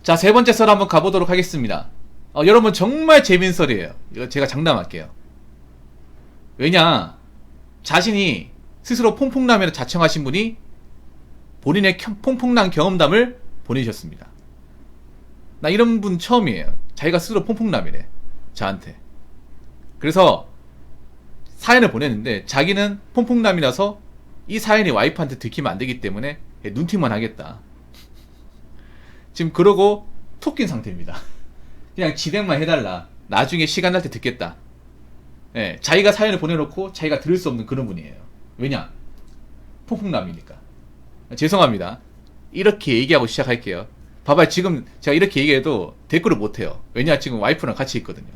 자, 세 번째 썰 한번 가보도록 하겠습니다. 여러분 정말 재밌는 썰이에요. 이거 제가 장담할게요. 왜냐, 자신이 스스로 퐁퐁남이라 자청하신 분이 본인의 퐁퐁남 경험담을 보내주셨습니다. 나 이런 분 처음이에요. 자기가 스스로 퐁퐁남이래, 저한테. 그래서 사연을 보냈는데 자기는 퐁퐁남이라서 이 사연이 와이프한테 들키면 안 되기 때문에 눈팅만 하겠다. 지금 그러고 톡 낀 상태입니다. 그냥 진행만 해달라. 나중에 시간 날 때 듣겠다. 예, 자기가 사연을 보내놓고 자기가 들을 수 없는 그런 분이에요. 왜냐? 퐁퐁남이니까. 죄송합니다. 이렇게 얘기하고 시작할게요. 봐봐요. 지금 제가 이렇게 얘기해도 댓글을 못해요. 왜냐? 지금 와이프랑 같이 있거든요.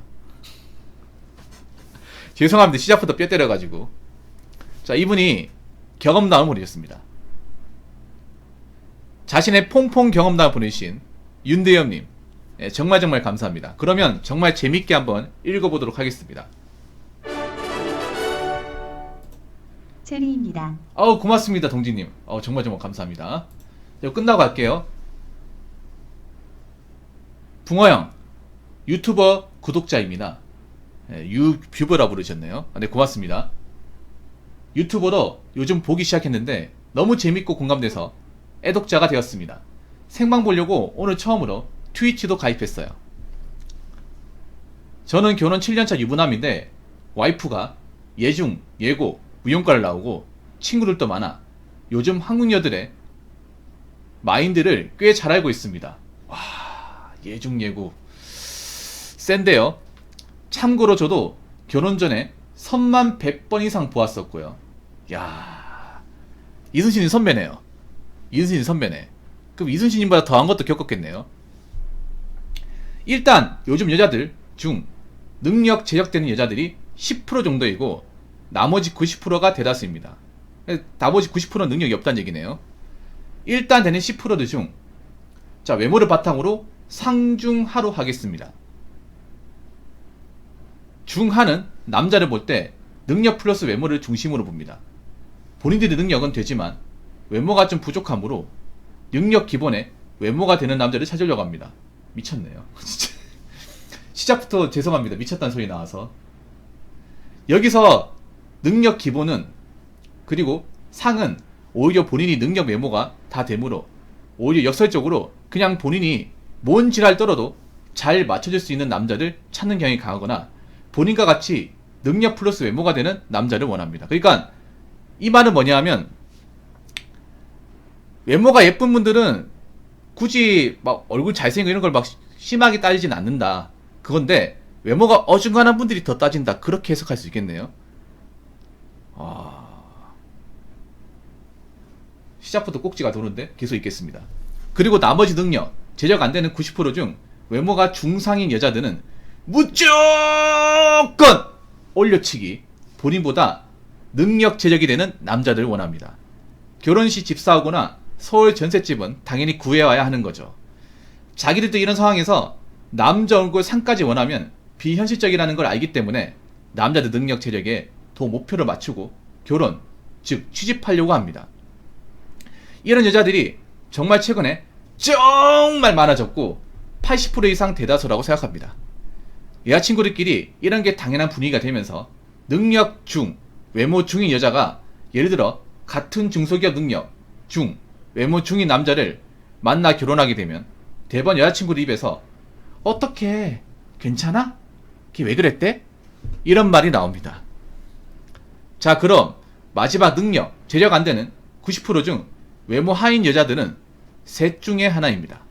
죄송합니다. 시작부터 뼈 때려가지고. 자, 이분이 경험담을 보내셨습니다. 자신의 퐁퐁 경험담을 보내주신 윤대엽님, 예, 정말 감사합니다. 그러면 정말 재밌게 한번 읽어보도록 하겠습니다. 체리입니다. 고맙습니다, 동지님. 정말 감사합니다. 이거 끝나고 갈게요. 붕어형, 유튜버 구독자입니다. 예, 유뷰버라 부르셨네요. 네, 고맙습니다. 유튜버로 요즘 보기 시작했는데 너무 재밌고 공감돼서 애독자가 되었습니다. 생방 보려고 오늘 처음으로 트위치도 가입했어요. 저는 결혼 7년차 유부남인데 와이프가 예중, 예고, 무용과를 나오고 친구들도 많아 요즘 한국 여들의 마인드를 꽤 잘 알고 있습니다. 와, 예중, 예고 센데요. 참고로 저도 결혼 전에 선만 100번 이상 보았었고요. 야, 이순신이 선배네요. 이순신이 선배네. 그럼 이순신님보다 더한 것도 겪었겠네요. 일단 요즘 여자들 중 능력 제적되는 여자들이 10% 정도이고 나머지 90%가 대다수입니다. 나머지 90%는 능력이 없다는 얘기네요. 일단 되는 10% 중, 자, 외모를 바탕으로 상중하로 하겠습니다. 중하는 남자를 볼 때 능력 플러스 외모를 중심으로 봅니다. 본인들의 능력은 되지만 외모가 좀 부족하므로 능력 기본에 외모가 되는 남자를 찾으려고 합니다. 미쳤네요. 진짜. 시작부터 죄송합니다. 미쳤다는 소리 나와서. 여기서 능력 기본은, 그리고 상은 오히려 본인이 능력 외모가 다 되므로 오히려 역설적으로 그냥 본인이 뭔 지랄 떨어도 잘 맞춰줄 수 있는 남자를 찾는 경향이 강하거나 본인과 같이 능력 플러스 외모가 되는 남자를 원합니다. 그러니까 이 말은 뭐냐 하면, 외모가 예쁜 분들은 굳이 막 얼굴 잘생기고 이런 걸 막 심하게 따지진 않는다. 그건데 외모가 어중간한 분들이 더 따진다. 그렇게 해석할 수 있겠네요. 시작부터 꼭지가 도는데 계속 읽겠습니다. 그리고 나머지 능력, 제적 안 되는 90% 중 외모가 중상인 여자들은 무조건 올려치기, 본인보다 능력 제적이 되는 남자들 원합니다. 결혼 시 집 사오거나 서울 전셋집은 당연히 구해와야 하는 거죠. 자기들도 이런 상황에서 남자 얼굴 상까지 원하면 비현실적이라는 걸 알기 때문에 남자들 능력 제적에 더 목표를 맞추고 결혼, 즉 취직하려고 합니다. 이런 여자들이 정말 최근에 정말 많아졌고 80% 이상 대다수라고 생각합니다. 여자친구들끼리 이런 게 당연한 분위기가 되면서 능력 중, 외모 중인 여자가 예를 들어 같은 중소기업 능력 중, 외모 중인 남자를 만나 결혼하게 되면 대번 여자친구들 입에서 어떻게 괜찮아? 걔 왜 그랬대? 이런 말이 나옵니다. 자, 그럼 마지막 능력, 제적 안 되는 90% 중 외모 하인 여자들은 셋 중에 하나입니다.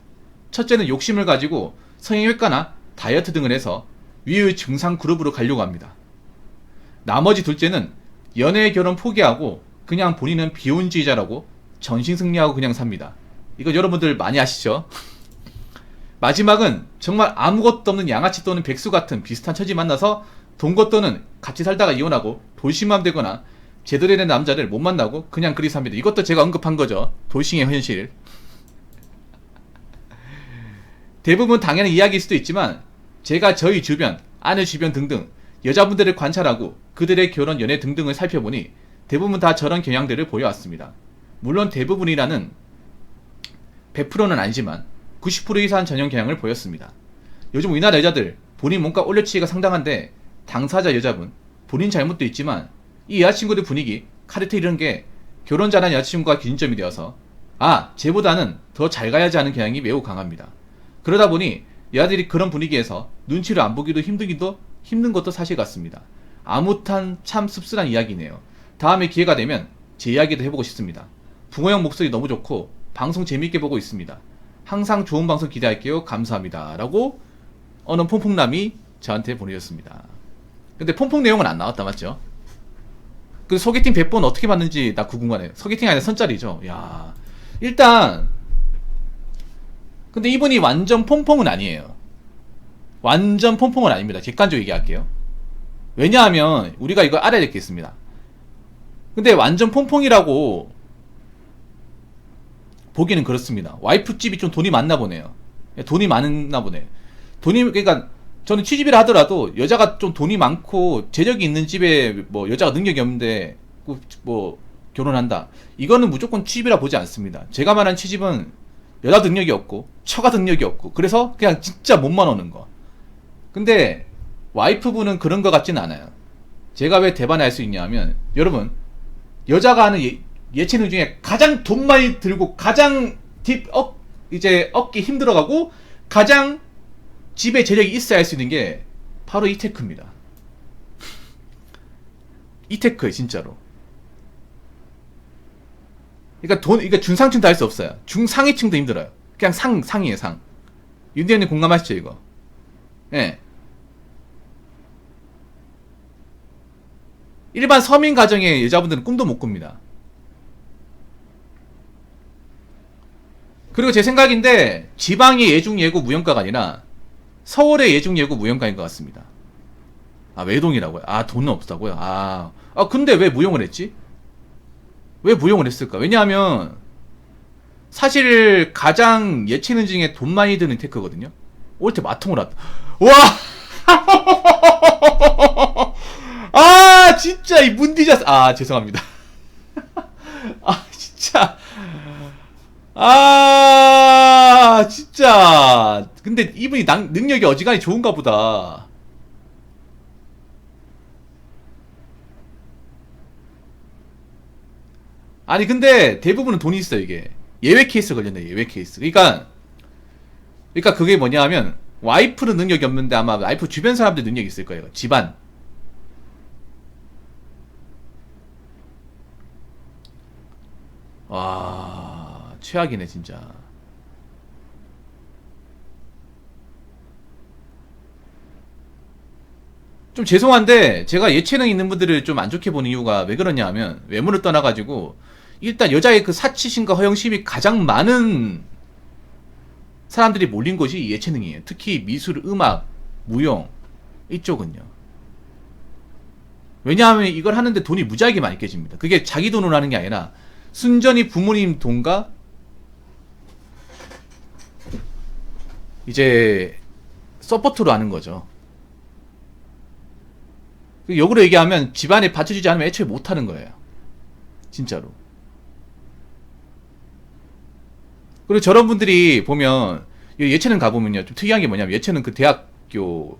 첫째는 욕심을 가지고 성형외과나 다이어트 등을 해서 위의 증상 그룹으로 가려고 합니다. 나머지 둘째는 연애 결혼 포기하고 그냥 본인은 비혼주의자라고 전신승리하고 그냥 삽니다. 이거 여러분들 많이 아시죠? 마지막은 정말 아무것도 없는 양아치 또는 백수 같은 비슷한 처지 만나서 동거 또는 같이 살다가 이혼하고 돌싱맘 되거나 제대로 된 남자를 못 만나고 그냥 그리 삽니다. 이것도 제가 언급한 거죠. 돌싱의 현실. 대부분 당연한 이야기일 수도 있지만 제가 저희 주변, 아내 주변 등등 여자분들을 관찰하고 그들의 결혼, 연애 등등을 살펴보니 대부분 다 저런 경향들을 보여왔습니다. 물론 대부분이라는 100%는 아니지만 90% 이상 전형 경향을 보였습니다. 요즘 우리나라 여자들 본인 몸값 올려치기가 상당한데 당사자 여자분 본인 잘못도 있지만 이 여자친구들 분위기, 카르텔 이런 게 결혼 잘한 여자친구가 기준점이 되어서 쟤보다는 더 잘 가야지 하는 경향이 매우 강합니다. 그러다 보니 여자들이 그런 분위기에서 눈치를 안 보기도 힘든 것도 사실 같습니다. 아무튼 참 씁쓸한 이야기네요. 다음에 기회가 되면 제 이야기도 해보고 싶습니다. 붕어 형 목소리 너무 좋고 방송 재밌게 보고 있습니다. 항상 좋은 방송 기대할게요. 감사합니다. 라고 어느 퐁퐁남이 저한테 보내줬습니다. 근데 퐁퐁 내용은 안 나왔다 맞죠? 그 소개팅 100번 어떻게 받는지 나 궁금하네요. 소개팅이 아니라 선짜리죠. 야, 일단 근데 이분이 완전 퐁퐁은 아니에요. 완전 퐁퐁은 아닙니다. 객관적으로 얘기할게요. 왜냐하면 우리가 이걸 알아야 될 게 있습니다. 근데 완전 퐁퐁이라고 보기는 그렇습니다. 와이프 집이 좀 돈이 많나 보네요. 돈이 많나 보네. 그러니까 저는 취집이라 하더라도 여자가 좀 돈이 많고 재력이 있는 집에 뭐 여자가 능력이 없는데 뭐 결혼한다. 이거는 무조건 취집이라 보지 않습니다. 제가 말한 취집은 여자 능력이 없고 처가 능력이 없고 그래서 그냥 진짜 몸만 오는 거. 근데 와이프분은 그런 것 같진 않아요. 제가 왜 대반을 할 수 있냐면 여러분 여자가 하는 예체능 중에 가장 돈 많이 들고 가장 이제 얻기 힘들어가고 가장 집에 재력이 있어야 할 수 있는 게 바로 이 테크입니다. 이 테크예요 진짜로. 그러니까 중상층 다 할 수 없어요. 중상위층도 힘들어요. 그냥 상이에요 상. 윤대현님 공감하시죠 이거? 예. 일반 서민 가정의 여자분들은 꿈도 못 꿉니다. 그리고 제 생각인데 지방의 예중예고 무용가가 아니라 서울의 예중예고 무용가인 것 같습니다. 외동이라고요? 돈은 없다고요? 근데 왜 무용을 했지? 왜 무용을 했을까? 왜냐하면 사실 가장 예체능 중에 돈 많이 드는 테크거든요. 올 때 마통을 왔다. 와! 진짜 이 문디자스 죄송합니다. 진짜 진짜 근데 이분이 능력이 어지간히 좋은가 보다. 아니 근데 대부분은 돈이 있어요. 이게 예외 케이스 걸렸네. 예외 케이스. 그러니까 그게 뭐냐 하면 와이프는 능력이 없는데 아마 와이프 주변 사람들 능력이 있을 거예요. 집안. 와, 최악이네 진짜. 좀 죄송한데 제가 예체능 있는 분들을 좀 안 좋게 보는 이유가 왜 그러냐 하면 외모를 떠나가지고 일단 여자의 그 사치심과 허영심이 가장 많은 사람들이 몰린 곳이 예체능이에요. 특히 미술, 음악, 무용 이쪽은요. 왜냐하면 이걸 하는데 돈이 무지하게 많이 깨집니다. 그게 자기 돈으로 하는 게 아니라 순전히 부모님 돈과 이제 서포트로 하는 거죠. 역으로 얘기하면 집안에 받쳐주지 않으면 애초에 못하는 거예요. 진짜로. 그리고 저런 분들이 보면 예체능 가보면요 좀 특이한 게 뭐냐면 예체능 그 대학교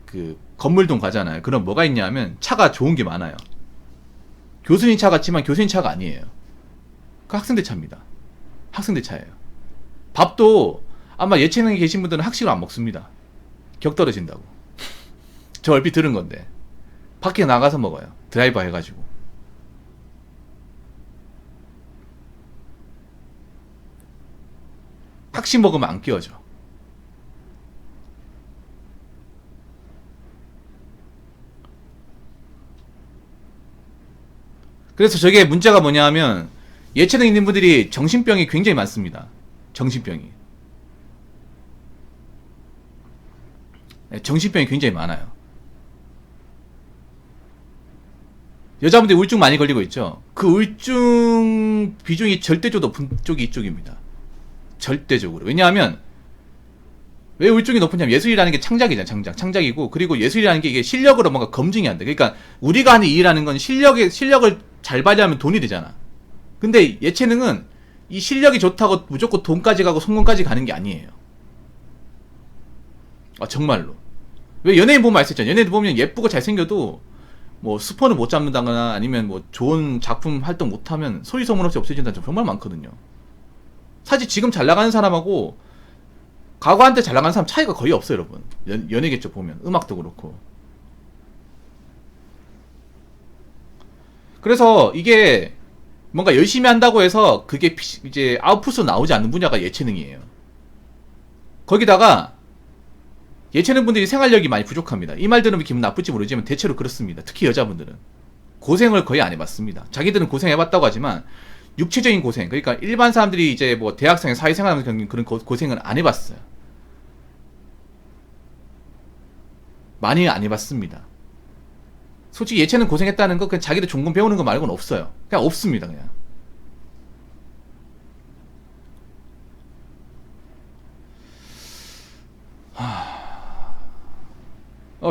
그 건물동 가잖아요. 그럼 뭐가 있냐면 차가 좋은 게 많아요. 교수님 차 같지만 교수님 차가 아니에요. 그 학생들 차입니다. 학생들 차예요. 밥도 아마 예체능에 계신 분들은 학식을 안 먹습니다. 격 떨어진다고. 저 얼핏 들은 건데 밖에 나가서 먹어요. 드라이버 해가지고. 학식 먹으면 안 끼워져. 그래서 저게 문제가 뭐냐 하면 예체능 있는 분들이 정신병이 굉장히 많습니다. 정신병이. 정신병이 굉장히 많아요. 여자분들이 우울증 많이 걸리고 있죠. 그 우울증 비중이 절대적으로 높은 쪽이 이쪽입니다. 절대적으로. 왜냐하면 왜 우울증이 높으냐면 예술이라는 게 창작이잖아요. 창작이고 그리고 예술이라는 게 이게 실력으로 뭔가 검증이 안 돼. 그러니까 우리가 하는 일이라는 건 실력을 잘 발휘하면 돈이 되잖아. 근데 예체능은 이 실력이 좋다고 무조건 돈까지 가고 성공까지 가는 게 아니에요. 아, 정말로. 왜 연예인 보면 알수있잖아요. 연예인 보면 예쁘고 잘생겨도 뭐 스폰을 못 잡는다거나 아니면 뭐 좋은 작품 활동 못하면 소리 소문 없이 없어진다는 점 정말 많거든요. 사실 지금 잘 나가는 사람하고 과거 한때 잘 나가는 사람 차이가 거의 없어요, 여러분. 연예계 쪽 보면 음악도 그렇고. 그래서 이게 뭔가 열심히 한다고 해서 그게 이제 아웃풋으로 나오지 않는 분야가 예체능이에요. 거기다가 예체능 분들이 생활력이 많이 부족합니다. 이 말 들으면 기분 나쁠지 모르지만 대체로 그렇습니다. 특히 여자분들은 고생을 거의 안 해봤습니다. 자기들은 고생해봤다고 하지만 육체적인 고생, 그러니까 일반 사람들이 이제 뭐 대학생, 사회생활하면서 겪는 그런 고생을 안 해봤어요. 많이 안 해봤습니다. 솔직히 예체능 고생했다는 거 그냥 자기들 종군 배우는 거 말고는 없어요. 그냥 없습니다. 그냥.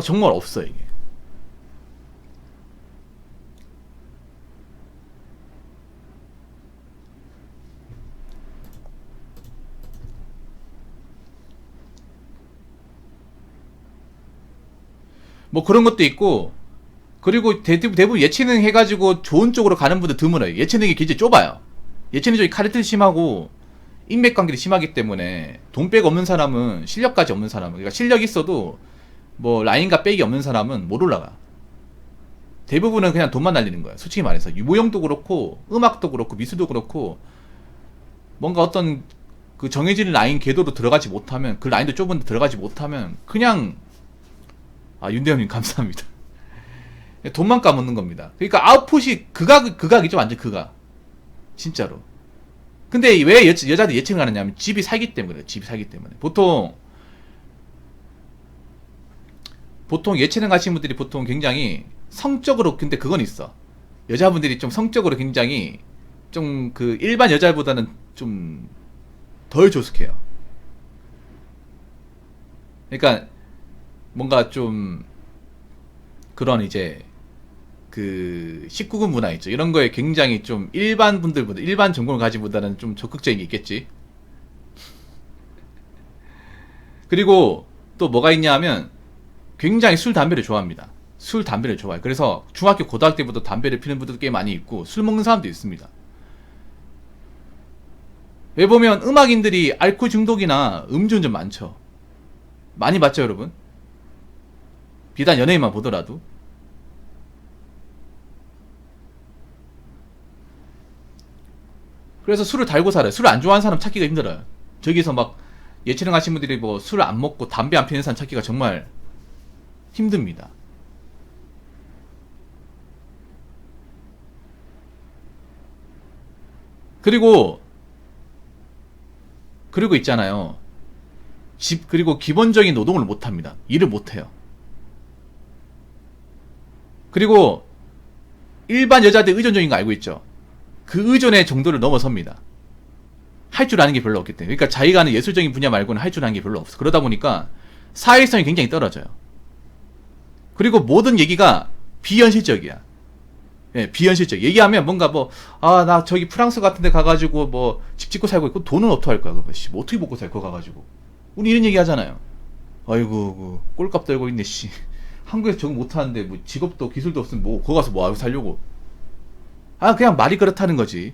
정말 없어요 이게. 뭐 그런 것도 있고, 그리고 대부분 예체능 해가지고 좋은 쪽으로 가는 분들 드물어요. 예체능이 굉장히 좁아요. 예체능 쪽이 카르텔 심하고 인맥 관계도 심하기 때문에 돈백 없는 사람은, 실력까지 없는 사람은, 그러니까 실력 있어도 뭐 라인과 백이 없는 사람은 못 올라가. 대부분은 그냥 돈만 날리는 거예요. 솔직히 말해서 유무용도 그렇고 음악도 그렇고 미술도 그렇고 뭔가 어떤 그 정해진 라인 궤도로 들어가지 못하면, 그 라인도 좁은데 들어가지 못하면 그냥, 아, 윤대현님 감사합니다. 돈만 까먹는 겁니다. 그러니까 아웃풋이 극악이죠. 완전 극악. 진짜로. 근데 왜 여자들 예체능 하느냐면 집이 살기 때문에 그래요. 집이 살기 때문에. 보통 예체능 하시는 분들이 보통 굉장히 성적으로, 근데 그건 있어. 여자분들이 좀 성적으로 굉장히 좀 그 일반 여자보다는 좀 덜 조숙해요. 그러니까 뭔가 좀 그런 이제 그 19금 문화 있죠. 이런 거에 굉장히 좀 일반 분들보다, 일반 전공을 가지보다는 좀 적극적인 게 있겠지. 그리고 또 뭐가 있냐 하면 굉장히 술, 담배를 좋아합니다. 술, 담배를 좋아해요. 그래서 중학교, 고등학교 때부터 담배를 피는 분들도 꽤 많이 있고 술 먹는 사람도 있습니다. 왜 보면 음악인들이 알코올 중독이나 음주운전 많죠. 많이 봤죠, 여러분? 비단 연예인만 보더라도. 그래서 술을 달고 살아요. 술을 안 좋아하는 사람 찾기가 힘들어요. 저기서 막 예체능 하신 분들이 뭐 술을 안 먹고 담배 안 피는 사람 찾기가 정말 힘듭니다. 그리고 있잖아요. 그리고 기본적인 노동을 못 합니다. 일을 못 해요. 그리고 일반 여자들 의존적인 거 알고 있죠? 그 의존의 정도를 넘어섭니다. 할 줄 아는 게 별로 없기 때문에. 그러니까 자기가 하는 예술적인 분야 말고는 할 줄 아는 게 별로 없어. 그러다 보니까 사회성이 굉장히 떨어져요. 그리고 모든 얘기가 비현실적이야. 예, 비현실적. 얘기하면 뭔가 뭐, 아, 나 저기 프랑스 같은 데 가가지고 뭐 집 짓고 살고 있고 돈은 어떻게 할 거야? 그거 뭐 어떻게 먹고 살 거 가가지고. 우리 이런 얘기 하잖아요. 아이고, 그 꼴값 떨고 있네, 씨. 한국에서 적응 못하는데 뭐 직업도 기술도 없으면 뭐 거기 가서 뭐 하고 살려고. 아, 그냥 말이 그렇다는 거지.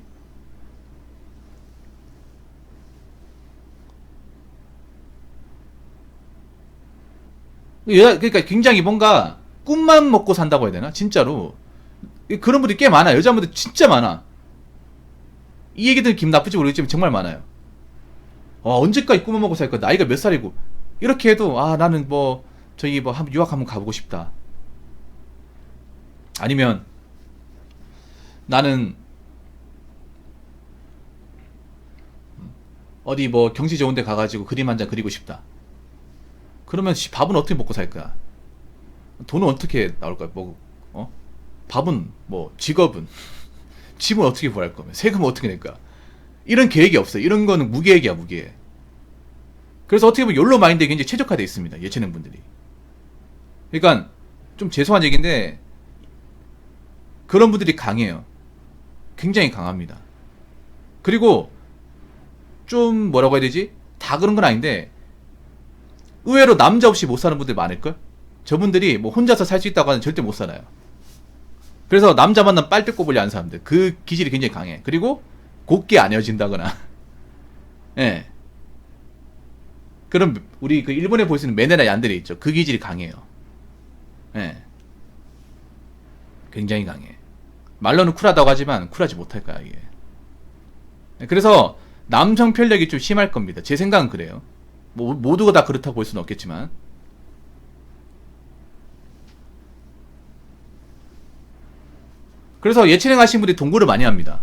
그러니까 굉장히 뭔가 꿈만 먹고 산다고 해야 되나? 진짜로. 그런 분들이 꽤 많아. 여자분들 진짜 많아. 이 얘기들은 기분 나쁠지 모르겠지만 정말 많아요. 언제까지 꿈만 먹고 살 거야? 나이가 몇 살이고. 이렇게 해도, 아, 나는 뭐, 저기 뭐, 유학 한번 가보고 싶다. 아니면, 나는, 어디 뭐, 경치 좋은 데 가가지고 그림 한 장 그리고 싶다. 그러면, 밥은 어떻게 먹고 살 거야? 돈은 어떻게 나올 거야? 뭐, 밥은, 뭐, 직업은, 집은 어떻게 구할 거면, 세금은 어떻게 낼 거야? 이런 계획이 없어요. 이런 거는 무계획이야, 무계획. 그래서 어떻게 보면 욜로 마인드에 굉장히 최적화되어 있습니다. 예체능 분들이. 그러니까 좀 죄송한 얘기인데 그런 분들이 강해요. 굉장히 강합니다. 그리고 좀 뭐라고 해야 되지? 다 그런 건 아닌데 의외로 남자 없이 못 사는 분들 많을걸? 저분들이 뭐 혼자서 살 수 있다고 하는 절대 못 살아요. 그래서 남자 만나면 빨대 꼽으려 하는 사람들 그 기질이 굉장히 강해. 그리고 곱게 안 헤어진다거나 예. 그럼 우리 그 일본에 볼 수 있는 메네나 얀들이 있죠. 그 기질이 강해요. 예. 굉장히 강해. 말로는 쿨하다고 하지만 쿨하지 못할 거야 이게. 그래서 남성 편력이 좀 심할 겁니다. 제 생각은 그래요. 뭐 모두가 다 그렇다고 볼 수는 없겠지만. 그래서 예체능 하신 분들이 동거를 많이 합니다.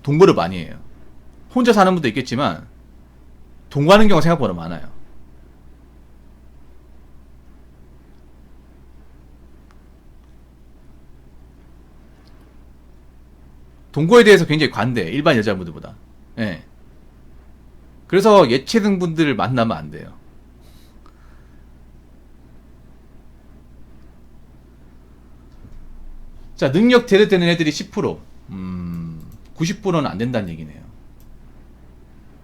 동거를 많이 해요. 혼자 사는 분도 있겠지만 동거하는 경우가 생각보다 많아요. 동거에 대해서 굉장히 관대해. 일반 여자분들보다. 예. 그래서 예체능 분들을 만나면 안 돼요. 자, 능력 대대되는 애들이 10%. 90%는 안 된다는 얘기네요.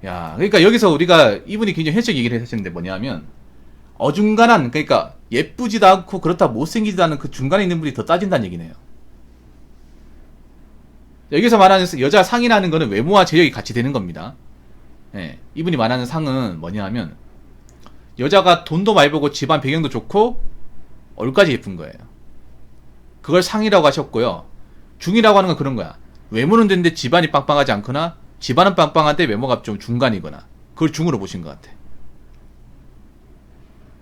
야, 그러니까 여기서 우리가 이분이 굉장히 현실적 얘기를 하셨는데 뭐냐면 어중간한, 그러니까 예쁘지도 않고 그렇다 못생기지도 않은 그 중간에 있는 분이 더 따진다는 얘기네요. 여기서 말하는 여자 상이라는 거는 외모와 재력이 같이 되는 겁니다. 예, 이분이 말하는 상은 뭐냐 하면 여자가 돈도 많이 벌고 집안 배경도 좋고 얼까지 예쁜 거예요. 그걸 상이라고 하셨고요. 중이라고 하는 건 그런 거야. 외모는 되는데 집안이 빵빵하지 않거나 집안은 빵빵한데 외모가 좀 중간이거나 그걸 중으로 보신 것 같아.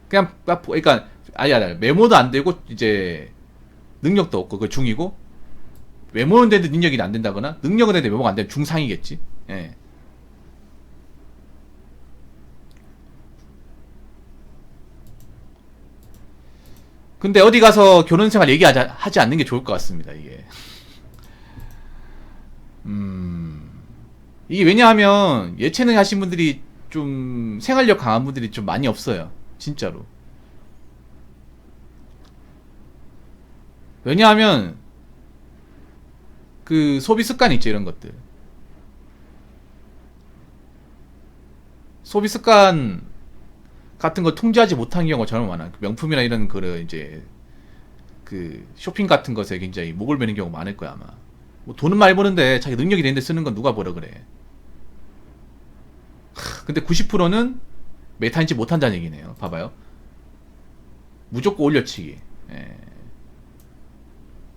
그냥 그러니까 아니 외모도 안 되고 이제 능력도 없고 그 중이고 외모는 되는데 능력이 안 된다거나 능력은 되는데 외모가 안 되면 중상이겠지. 예. 근데 어디 가서 결혼 생활 하지 않는 게 좋을 것 같습니다, 이게. 이게 왜냐하면 예체능 하신 분들이 좀 생활력 강한 분들이 좀 많이 없어요. 진짜로. 왜냐하면 그 소비 습관 있죠, 이런 것들. 소비 습관 같은 거 통제하지 못한 경우가 정말 많아. 명품이나 이런 그 이제 그 쇼핑 같은 것에 굉장히 목을 매는 경우가 많을 거야 아마. 뭐 돈은 많이 버는데 자기 능력이 되는데 쓰는 건 누가 뭐라 그래. 근데 90%는 메타인지 못한다는 얘기네요. 봐봐요. 무조건 올려치기. 예.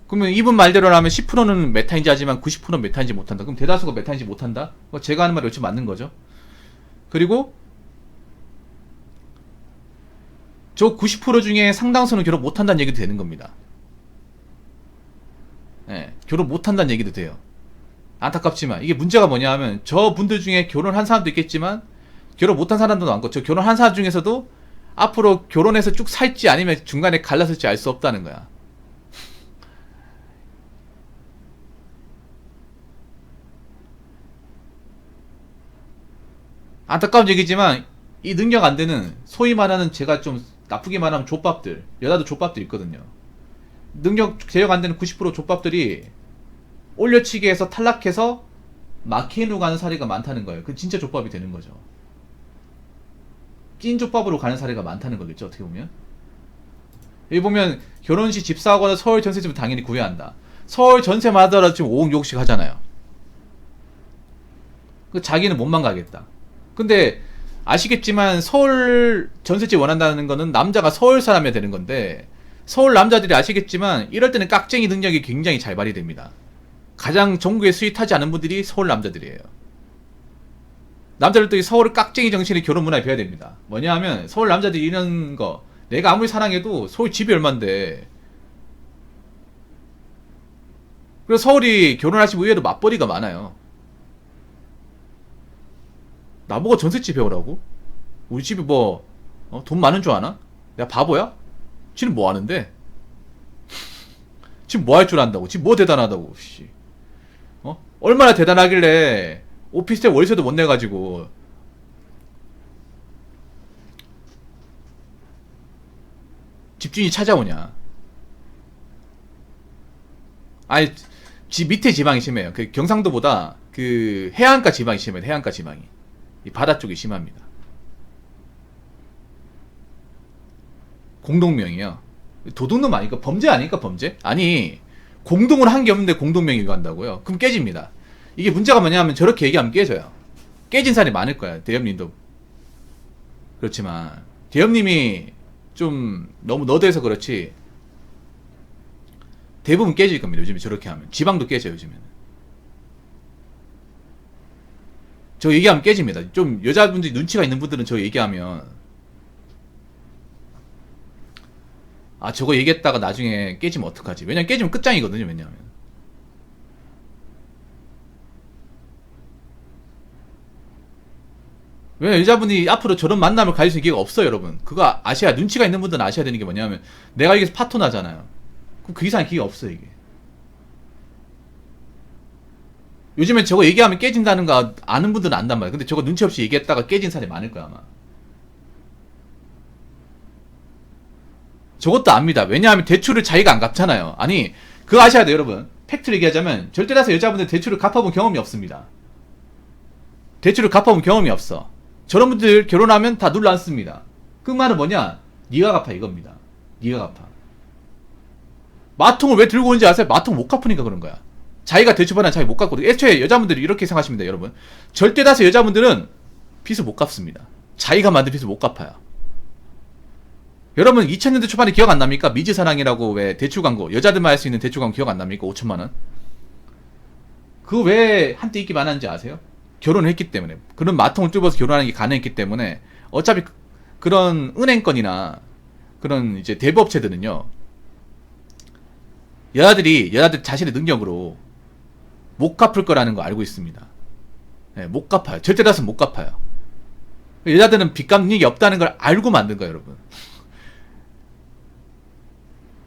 그러면 이분 말대로라면 10%는 메타인지 하지만 90%는 메타인지 못한다. 그럼 대다수가 메타인지 못한다? 제가 하는 말이 어찌 맞는 거죠. 그리고 저 90% 중에 상당수는 결혼 못한다는 얘기도 되는 겁니다. 예, 결혼 못한다는 얘기도 돼요. 안타깝지만 이게 문제가 뭐냐 하면 저 분들 중에 결혼한 사람도 있겠지만 결혼 못한 사람도 많고 저 결혼한 사람 중에서도 앞으로 결혼해서 쭉 살지 아니면 중간에 갈라설지 알 수 없다는 거야. 안타까운 얘기지만 이 능력 안 되는 소위 말하는 제가 좀 나쁘게 말하면 족밥들 여자도 족밥들 있거든요. 능력 제력 안 되는 90% 족밥들이 올려치기에서 탈락해서 마케인으로 가는 사례가 많다는 거예요. 그 진짜 족밥이 되는 거죠. 찐 족밥으로 가는 사례가 많다는 거겠죠. 어떻게 보면 여기 보면 결혼식 집사하거나 서울 전세집은 당연히 구해야 한다. 서울 전세만 하더라도 지금 5억 6억씩 하잖아요. 그 자기는 못만 가겠다. 근데 아시겠지만 서울 전세집 원한다는 거는 남자가 서울 사람이어야 되는 건데 서울 남자들이 아시겠지만 이럴 때는 깍쟁이 능력이 굉장히 잘 발휘됩니다. 가장 전국에 스윗하지 않은 분들이 서울 남자들이에요. 남자들도 이 서울 깍쟁이 정신의 결혼 문화에 배워야 됩니다. 뭐냐 하면 서울 남자들이 이런 거 내가 아무리 사랑해도 서울 집이 얼만데 그래서 서울이 결혼하시면 의외로 맞벌이가 많아요. 나보고 전셋집 배우라고? 우리 집이 뭐 돈 많은 줄 아나? 내가 바보야? 지는 뭐 하는데? 지금 뭐 할 줄 안다고? 지금 뭐 대단하다고? 씨. 얼마나 대단하길래 오피스텔 월세도 못 내가지고 집주인이 찾아오냐? 아니 밑에 지방이 심해요. 그 경상도보다 그 해안가 지방이 심해요. 해안가 지방이. 이 바다 쪽이 심합니다. 공동명의요. 도둑놈 아니까 범죄 아니니까 범죄? 아니 공동으로 한 게 없는데 공동명의가 한다고요? 그럼 깨집니다. 이게 문제가 뭐냐면 저렇게 얘기하면 깨져요. 깨진 사람이 많을 거야. 대엽님도 그렇지만 대엽님이 좀 너무 너드해서 그렇지 대부분 깨질 겁니다. 요즘에 저렇게 하면 지방도 깨져요. 요즘에는 저 얘기하면 깨집니다. 좀 여자분들이 눈치가 있는 분들은 저 얘기하면 아 저거 얘기했다가 나중에 깨지면 어떡하지. 왜냐면 깨지면 끝장이거든요. 왜냐면 여자분이 앞으로 저런 만남을 가질 수 있는 기회가 없어요. 여러분 그거 아셔야, 눈치가 있는 분들은 아셔야 되는 게 뭐냐면 내가 여기서 파토나잖아요. 그럼 그 이상의 기회가 없어요. 이게 요즘엔 저거 얘기하면 깨진다는 거 아는 분들은 안단 말이에요. 근데 저거 눈치 없이 얘기했다가 깨진 사람이 많을 거야 아마. 저것도 압니다. 왜냐하면 대출을 자기가 안 갚잖아요. 아니 그거 아셔야 돼요. 여러분 팩트를 얘기하자면 절대 다수 여자분들 대출을 갚아본 경험이 없습니다. 대출을 갚아본 경험이 없어. 저런 분들 결혼하면 다 눌러앉습니다. 그 말은 뭐냐, 네가 갚아 이겁니다. 네가 갚아. 마통을 왜 들고 오는지 아세요? 마통 못 갚으니까 그런 거야. 자기가 대출 받으면 자기 못 갚거든. 애초에 여자분들이 이렇게 생각하십니다. 여러분 절대 다수 여자분들은 빚을 못 갚습니다. 자기가 만든 빚을 못 갚아요. 여러분 2000년대 초반에 기억 안 납니까? 미지사랑이라고 왜 대출 광고, 여자들만 할 수 있는 대출 광고 기억 안 납니까? 5천만원. 그거 왜 한때 인기 많았는지 아세요? 결혼을 했기 때문에. 그런 마통을 뚫어서 결혼하는 게 가능했기 때문에. 어차피 그런 은행권이나 그런 이제 대부업체들은요, 여자들 자신의 능력으로 못 갚을 거라는 거 알고 있습니다. 네, 못 갚아요. 절대 다수는 못 갚아요. 여자들은 빚 갚는 일이 없다는 걸 알고 만든 거예요, 여러분.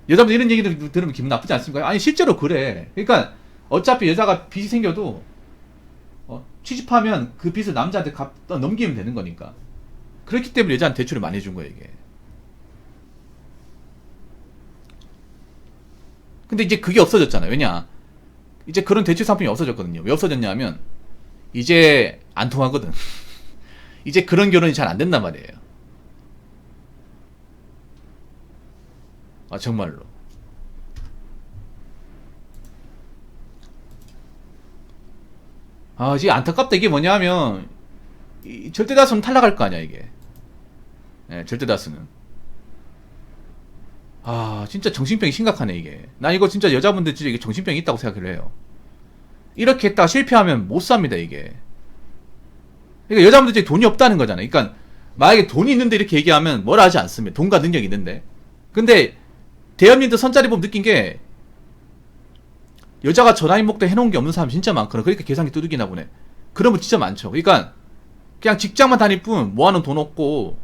여자분들 이런 얘기를 들으면 기분 나쁘지 않습니까? 아니 실제로 그래. 그러니까 어차피 여자가 빚이 생겨도 취집하면 그 빚을 남자한테 넘기면 되는 거니까. 그렇기 때문에 여자한테 대출을 많이 준 거예요 이게. 근데 이제 그게 없어졌잖아요. 왜냐, 이제 그런 대출 상품이 없어졌거든요. 왜 없어졌냐 하면 이제 안 통하거든. 이제 그런 결혼이 잘 안 된단 말이에요. 아 정말로. 아 이제 안타깝다. 이게 뭐냐 하면 절대다수는 탈락할 거 아니야 이게. 네, 절대다수는. 아 진짜 정신병이 심각하네 이게. 나 이거 진짜 여자분들 진짜 이게 정신병이 있다고 생각을 해요. 이렇게 했다가 실패하면 못 삽니다 이게. 그러니까 여자분들 돈이 없다는 거잖아요. 그러니까 만약에 돈이 있는데 이렇게 얘기하면 뭐라 하지 않습니다. 돈과 능력이 있는데. 근데 대현님도 선자리 보면 느낀 게 여자가 전화인 목대 해놓은 게 없는 사람 진짜 많거든. 그러니까 계산기 뚜둑이나 보네. 그런 분 진짜 많죠. 그러니까 그냥 직장만 다닐 뿐 모아놓은 돈 없고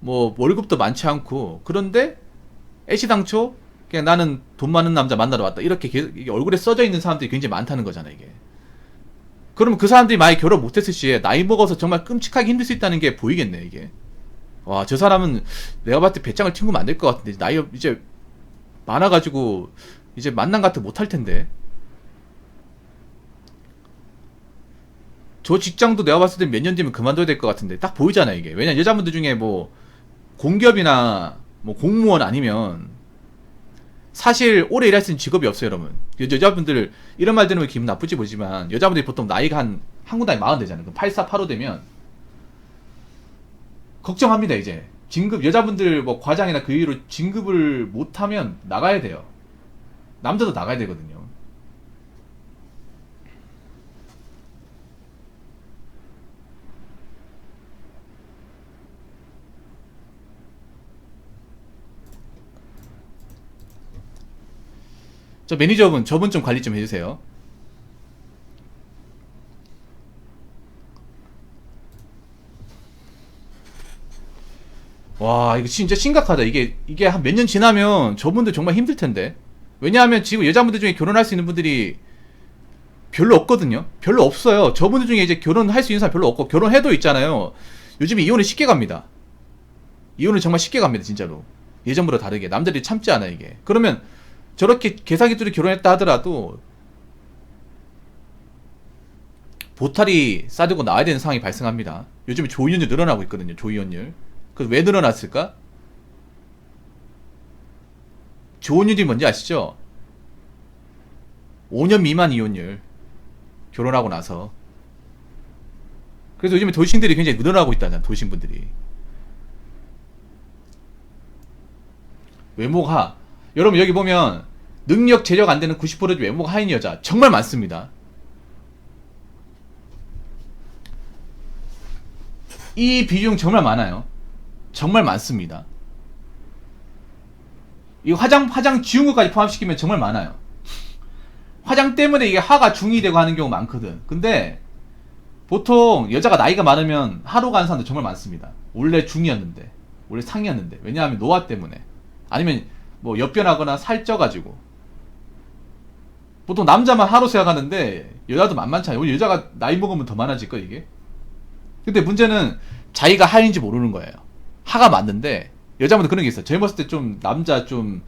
뭐 월급도 많지 않고, 그런데 애시당초 그냥 나는 돈 많은 남자 만나러 왔다 이렇게 이게 얼굴에 써져 있는 사람들이 굉장히 많다는 거잖아 이게. 그러면 그 사람들이 만약에 결혼 못했을 시에 나이 먹어서 정말 끔찍하게 힘들 수 있다는 게 보이겠네 이게. 와 저 사람은 내가 봤을 때 배짱을 튕기면 안 될 것 같은데 나이 이제 많아가지고 이제 만남 같은 거 못할 텐데. 저 직장도 내가 봤을 때 몇 년 뒤면 그만둬야 될 것 같은데 딱 보이잖아 이게. 왜냐 여자분들 중에 뭐 공기업이나 뭐 공무원 아니면 사실 오래 일할 수 있는 직업이 없어요 여러분. 여자분들 이런 말 들으면 기분 나쁘지 보지만 여자분들이 보통 나이가 한국 나이 40 되잖아요. 그럼 84, 85 되면 걱정합니다 이제. 진급, 여자분들 뭐 과장이나 그 이후로 진급을 못하면 나가야 돼요. 남자도 나가야 되거든요. 저 매니저분 저분 좀 관리 좀 해주세요. 와 이거 진짜 심각하다. 이게 한 몇 년 지나면 저분들 정말 힘들 텐데. 왜냐하면 지금 여자분들 중에 결혼할 수 있는 분들이 별로 없거든요. 별로 없어요. 저분들 중에 이제 결혼할 수 있는 사람 별로 없고, 결혼해도 있잖아요. 요즘에 이혼을 쉽게 갑니다. 이혼을 정말 쉽게 갑니다 진짜로. 예전보다 다르게 남자들이 참지 않아 이게. 그러면 저렇게 개사기들이 결혼했다 하더라도 보탈이 싸들고 나와야 되는 상황이 발생합니다. 요즘에 조이혼율 늘어나고 있거든요. 조이혼율. 그 왜 늘어났을까? 조이혼율이 뭔지 아시죠? 5년 미만 이혼율. 결혼하고 나서. 그래서 요즘에 돌싱들이 굉장히 늘어나고 있다잖아. 돌싱분들이. 외모가 여러분 여기 보면 능력 재력 안 되는 90% 외모가 하인 여자 정말 많습니다. 이 비중 정말 많아요. 정말 많습니다. 이 화장 지운 것까지 포함시키면 정말 많아요. 화장 때문에 이게 하가 중이 되고 하는 경우 많거든. 근데 보통 여자가 나이가 많으면 하로 가는 사람들 정말 많습니다. 원래 중이었는데, 원래 상이었는데. 왜냐하면 노화 때문에. 아니면 뭐 옆변하거나 살쪄가지고. 보통 남자만 하로 생각하는데 여자도 만만치 않아요. 여자가 나이 먹으면 더 많아질까 이게? 근데 문제는 자기가 하인지 모르는 거예요. 하가 맞는데 여자분들 그런 게 있어요. 젊었을 때 좀 남자 좀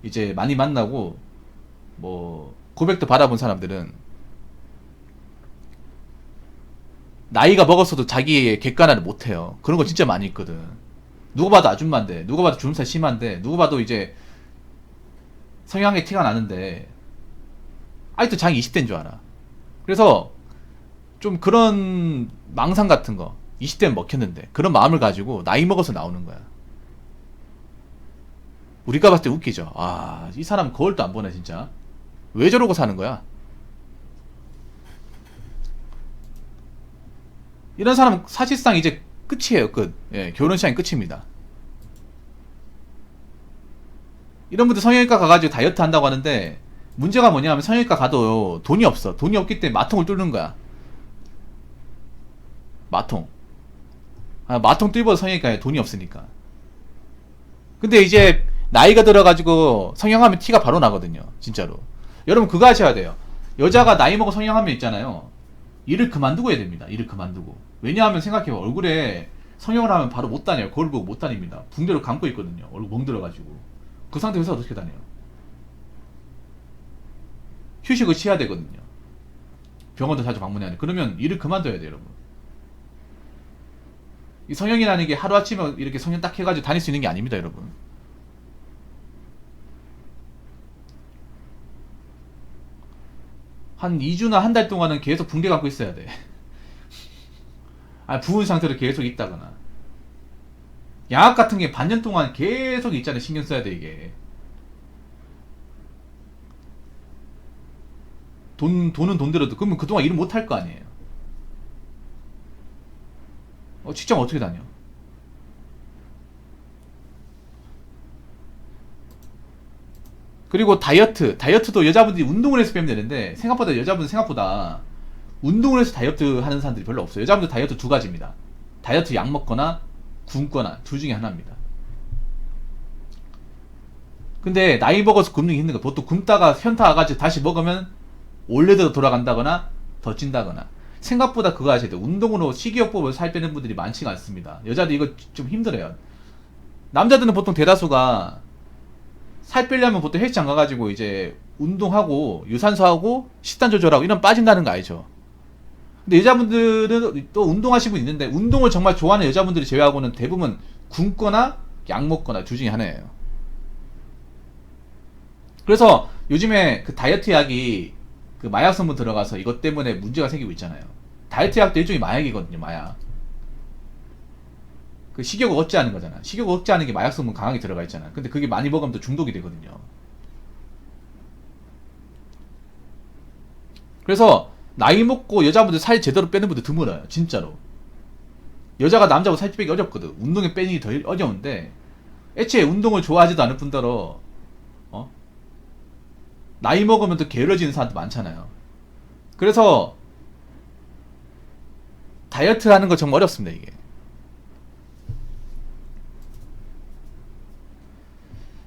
이제 많이 만나고 뭐 고백도 받아본 사람들은 나이가 먹었어도 자기의 객관화를 못해요. 그런 거 진짜 많이 있거든. 누가 봐도 아줌마인데, 누가 봐도 주름살 심한데, 누가 봐도 이제 성향의 티가 나는데 아직도 자기 20대인 줄 알아. 그래서 좀 그런 망상 같은 거 20대는 먹혔는데 그런 마음을 가지고 나이 먹어서 나오는 거야. 우리가 봤을 때 웃기죠. 아, 이 사람 거울도 안 보네 진짜. 왜 저러고 사는 거야? 이런 사람은 사실상 이제 끝이에요. 끝. 예, 결혼 시간이 끝입니다. 이런 분들 성형외과 가가지고 다이어트 한다고 하는데 문제가 뭐냐면 성형외과 가도 돈이 없어. 돈이 없기 때문에 마통을 뚫는 거야. 마통. 아, 마통 뚫어도 성형외과에 돈이 없으니까. 근데 이제 나이가 들어가지고 성형하면 티가 바로 나거든요. 진짜로. 여러분 그거 하셔야 돼요. 여자가 나이 먹어 성형하면 있잖아요. 일을 그만두고 해야 됩니다. 일을 그만두고. 왜냐하면 생각해요. 얼굴에 성형을 하면 바로 못 다녀요. 거울 보고 못 다닙니다. 붕대로 감고 있거든요. 얼굴 멍들어가지고. 그 상태에서 어떻게 다녀요? 휴식을 취해야 되거든요. 병원도 자주 방문해야 돼. 그러면 일을 그만둬야 돼요, 여러분. 이 성형이라는 게 하루아침에 이렇게 성형 딱 해가지고 다닐 수 있는 게 아닙니다, 여러분. 한 2주나 한 달 동안은 계속 붕대 감고 있어야 돼. 아니, 부은 상태로 계속 있다거나. 양악 같은 게 반년 동안 계속 있잖아요. 신경 써야 돼, 이게. 돈은 돈대로도, 그러면 그동안 일을 못 할 거 아니에요. 직장 어떻게 다녀? 그리고 다이어트도 여자분들이 운동을 해서 빼면 되는데, 생각보다 운동을 해서 다이어트 하는 사람들이 별로 없어요. 여자분들 다이어트 두 가지입니다. 다이어트 약 먹거나 굶거나 둘 중에 하나입니다. 근데 나이 먹어서 굶는 게 힘든 거. 보통 굶다가 현타 와가지고 다시 먹으면 원래대로 돌아간다거나 더 찐다거나. 생각보다 그거 하셔야 돼요. 운동으로 식이요법으로 살 빼는 분들이 많지가 않습니다. 여자들 이거 좀 힘들어요. 남자들은 보통 대다수가 살 빼려면 보통 헬스장 가가지고 이제 운동하고 유산소하고 식단 조절하고 이런 빠진다는 거 알죠? 근데 여자분들은 또 운동하시는 분 있는데 운동을 정말 좋아하는 여자분들이 제외하고는 대부분 굶거나 약 먹거나 둘 중에 하나예요. 그래서 요즘에 그 다이어트 약이 그 마약 성분 들어가서 이것 때문에 문제가 생기고 있잖아요. 다이어트 약도 일종의 마약이거든요, 마약. 그 식욕을 억제하는 거잖아. 식욕을 억제하는 게 마약 성분 강하게 들어가 있잖아. 근데 그게 많이 먹으면 또 중독이 되거든요. 그래서 나이 먹고 여자분들 살 제대로 빼는 분들 드물어요. 진짜로. 여자가 남자보다 살 빼기 어렵거든. 운동에 빼는 게 더 어려운데 애초에 운동을 좋아하지도 않을 뿐더러 나이 먹으면 또 게을러지는 사람도 많잖아요. 그래서 다이어트 하는 거 정말 어렵습니다, 이게.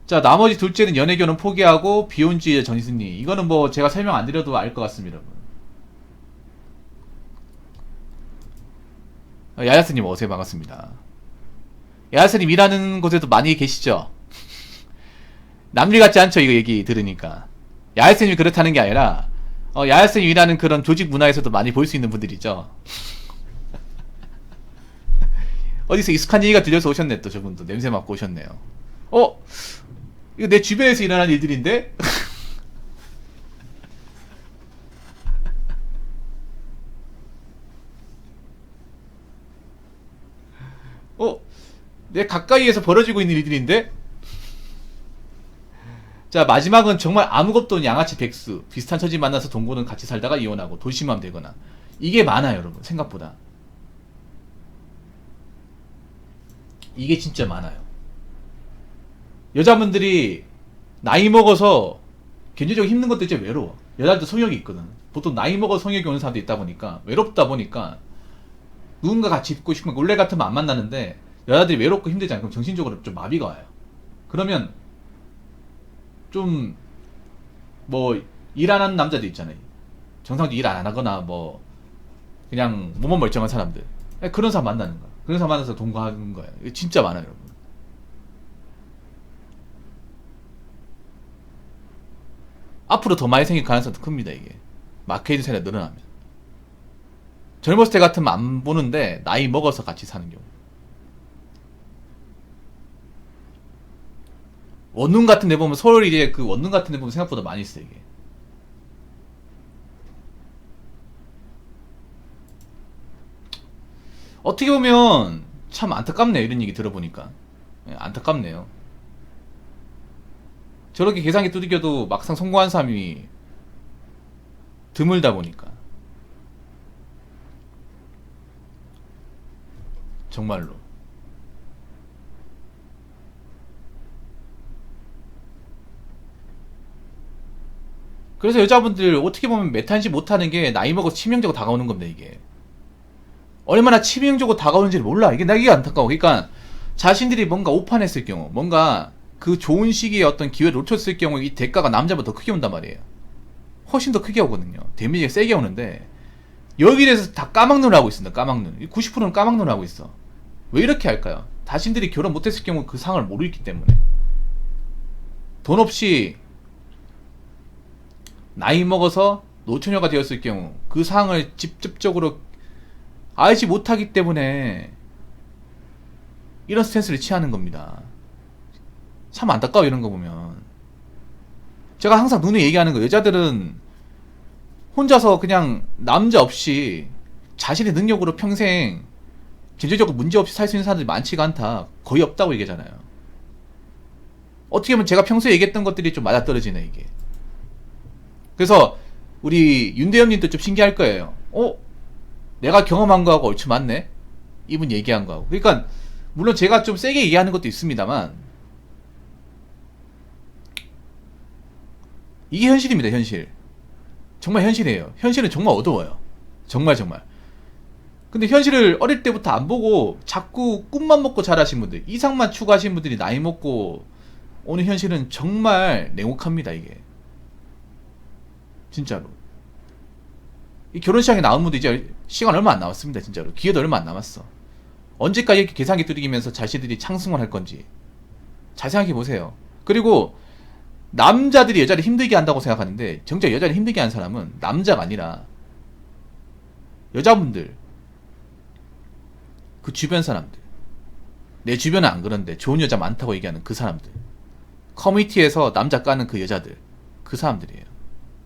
자, 나머지 둘째는 연애교는 포기하고 비혼주의의 전승리. 이거는 뭐 제가 설명 안 드려도 알 것 같습니다, 여러분. 야야스님 어서오세요. 반갑습니다. 야야스님 일하는 곳에도 많이 계시죠? 남일 같지 않죠? 이거 얘기 들으니까. 야야스님이 그렇다는 게 아니라 야외에서 일하는 그런 조직 문화에서도 많이 볼 수 있는 분들이죠. 어디서 익숙한 얘기가 들려서 오셨네. 또 저분도 냄새 맡고 오셨네요. 이거 내 주변에서 일어나는 일들인데? 내 가까이에서 벌어지고 있는 일들인데? 자, 마지막은 정말 아무것도 없는 양아치 백수. 비슷한 처지 만나서 동거는 같이 살다가 이혼하고 도시만 되거나. 이게 많아요, 여러분. 생각보다. 이게 진짜 많아요. 여자분들이 나이 먹어서 견제적으로 힘든 것도 이제 외로워. 여자들도 성욕이 있거든. 보통 나이 먹어 성욕이 오는 사람도 있다 보니까, 외롭다 보니까 누군가 같이 있고 싶으면 원래 같으면 안 만나는데 여자들이 외롭고 힘들잖아요. 그럼 정신적으로 좀 마비가 와요. 그러면 좀 뭐 일 안 하는 남자들 있잖아요. 정상적으로 일 안 하거나 뭐 그냥 몸만 멀쩡한 사람들, 그런 사람 만나는 거야. 그런 사람 만나서 동거하는 거예요. 이거 진짜 많아요, 여러분. 앞으로 더 많이 생길 가능성도 큽니다. 이게 마케팅 세례 늘어나면. 젊었을 때 같으면 안 보는데 나이 먹어서 같이 사는 경우. 원룸 같은 데 보면, 서울 이제 그 원룸 같은 데 보면 생각보다 많이 있어요, 이게. 어떻게 보면 참 안타깝네요, 이런 얘기 들어보니까. 안타깝네요. 저렇게 계산기 두들겨도 막상 성공한 사람이 드물다 보니까. 정말로. 그래서 여자분들 어떻게 보면 메탄시 못하는 게 나이 먹어 치명적으로 다가오는 겁니다, 이게. 얼마나 치명적으로 다가오는지를 몰라. 이게 나기가 안타까워. 그러니까 자신들이 뭔가 오판했을 경우, 뭔가 그 좋은 시기에 어떤 기회를 놓쳤을 경우 이 대가가 남자보다 더 크게 온단 말이에요. 훨씬 더 크게 오거든요. 데미지가 세게 오는데 여기에 대해서 다 까막눈을 하고 있습니다. 까막눈. 90%는 까막눈을 하고 있어. 왜 이렇게 할까요? 자신들이 결혼 못했을 경우 그 상을 모르기 때문에. 돈 없이 나이 먹어서 노처녀가 되었을 경우 그 상을 직접적으로 알지 못하기 때문에 이런 스탠스를 취하는 겁니다. 참 안타까워, 이런 거 보면. 제가 항상 눈에 얘기하는 거, 여자들은 혼자서 그냥 남자 없이 자신의 능력으로 평생 경제적으로 문제 없이 살 수 있는 사람들이 많지가 않다. 거의 없다고 얘기하잖아요. 어떻게 보면 제가 평소에 얘기했던 것들이 좀 맞아떨어지네, 이게. 그래서 우리 윤대현님도 좀 신기할 거예요. 내가 경험한 거하고 얼추 맞네? 이분 얘기한 거하고. 그러니까 물론 제가 좀 세게 얘기하는 것도 있습니다만 이게 현실입니다, 현실. 정말 현실이에요. 현실은 정말 어두워요. 정말. 근데 현실을 어릴 때부터 안 보고 자꾸 꿈만 먹고 자라신 분들, 이상만 추구하신 분들이 나이 먹고 오는 현실은 정말 냉혹합니다, 이게. 진짜로. 이 결혼 시장에 나온 분도 이제 시간 얼마 안 남았습니다, 진짜로. 기회도 얼마 안 남았어. 언제까지 이렇게 계산기 두들기면서 자신들이 창승을 할 건지 잘 생각해 보세요. 그리고 남자들이 여자를 힘들게 한다고 생각하는데, 정작 여자를 힘들게 하는 사람은 남자가 아니라 여자분들, 그 주변 사람들. 내 주변은 안 그런데 좋은 여자 많다고 얘기하는 그 사람들, 커뮤니티에서 남자 까는 그 여자들, 그 사람들이에요.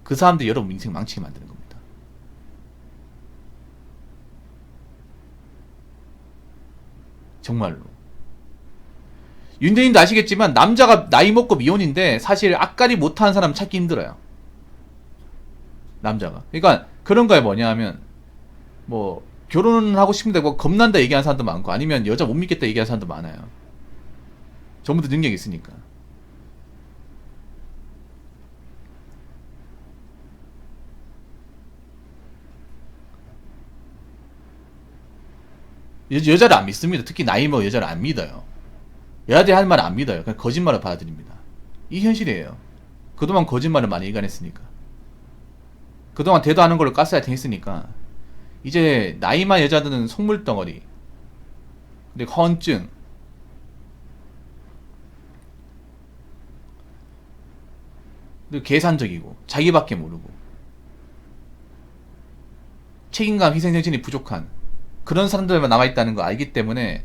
그 사람들이 여러분 인생 망치게 만드는 겁니다. 정말로. 윤대님도 아시겠지만 남자가 나이 먹고 미혼인데 사실 앞가리 못하는 사람 찾기 힘들어요, 남자가. 그러니까 그런 거에 뭐냐 하면, 뭐 결혼하고 싶은데 뭐 겁난다 얘기하는 사람도 많고, 아니면 여자 못 믿겠다 얘기하는 사람도 많아요. 전부 다 능력이 있으니까. 여자를 안 믿습니다. 특히 나이 먹은 여자를 안 믿어요. 여자들이 하는 말을 안 믿어요. 그냥 거짓말을 받아들입니다. 이 현실이에요. 그동안 거짓말을 많이 일관했으니까. 그동안 대도 하는 걸로 가스라이팅 했으니까. 이제 나이 많은 여자들은 속물덩어리, 그리고 허언증, 그리고 계산적이고 자기밖에 모르고 책임감, 희생정신이 부족한 그런 사람들만 남아있다는 거 알기 때문에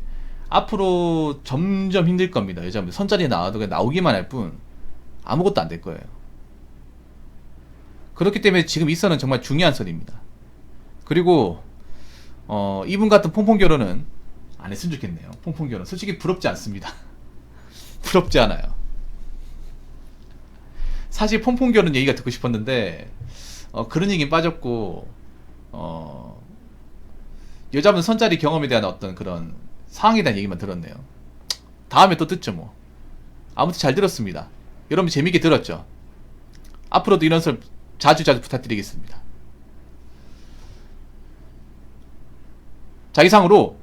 앞으로 점점 힘들 겁니다. 여자분들 선자리에 나와도 그냥 나오기만 할 뿐 아무것도 안 될 거예요. 그렇기 때문에 지금 이 썰은 정말 중요한 썰입니다. 그리고 이분 같은 퐁퐁 결혼은 안 했으면 좋겠네요. 퐁퐁 결혼 솔직히 부럽지 않습니다. 부럽지 않아요. 사실 퐁퐁 결혼 얘기가 듣고 싶었는데 그런 얘기는 빠졌고 여자분 선자리 경험에 대한 어떤 그런 상황에 대한 얘기만 들었네요. 다음에 또 듣죠 뭐. 아무튼 잘 들었습니다. 여러분 재밌게 들었죠? 앞으로도 이런 썰 자주 부탁드리겠습니다. 자, 이상으로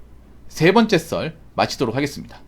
세 번째 썰 마치도록 하겠습니다.